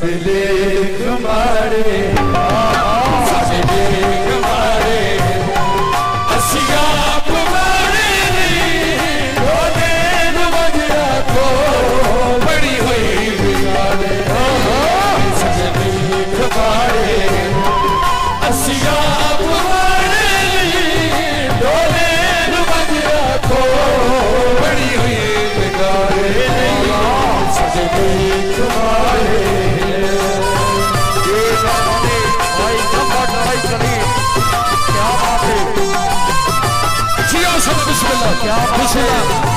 सजदे कमारे सजदे कमारे असिया कुमारे बोले नवजरा को बड़ी हुई बिगाड़े सजदे कमारे असिया कुमारे बोले नवजरा को बड़ी हुई बिगाड़े सजदे कमारे क्या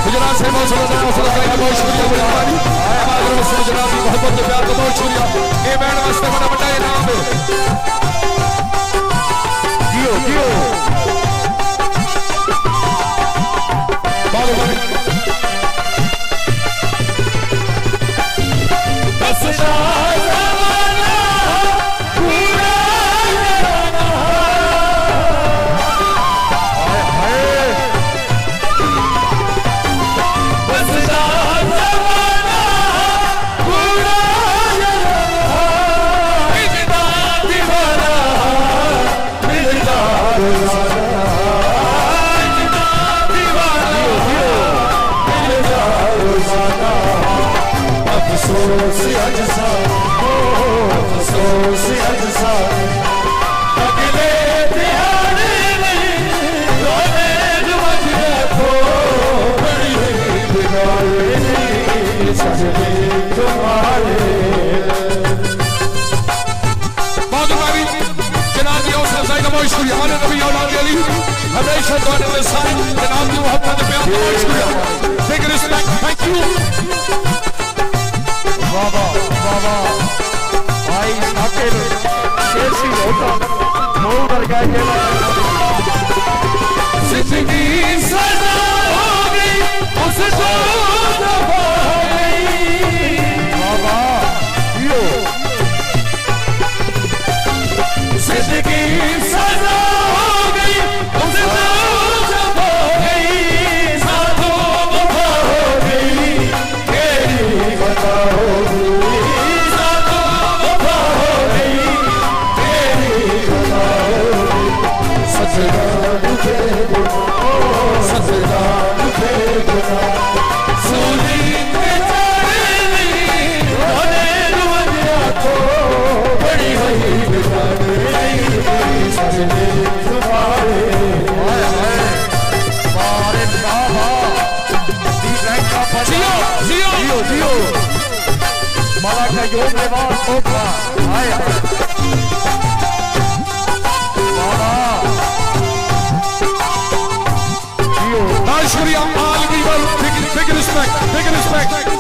गुजरात से बहुत शुक्रिया बहुत प्यार का बहुत शुक्रिया ये बैंड वास्ते बड़ा बड़ा इनाम दो जियो जियो हमेशा तुम्हारे साथ जनाब की मोहब्बत में आपका बहुत शुक्रिया बिग रिस्पेक्ट थैंक यू बाबा बाबा भाई नाकेल शेरसी होता मोल कर गया जिंदगी सजा हो गई उस जो दफा हो गई बाबा यो जिंदगी सजा योग निवास होगा आया शुक्रिया बिग रिस्पेक्ट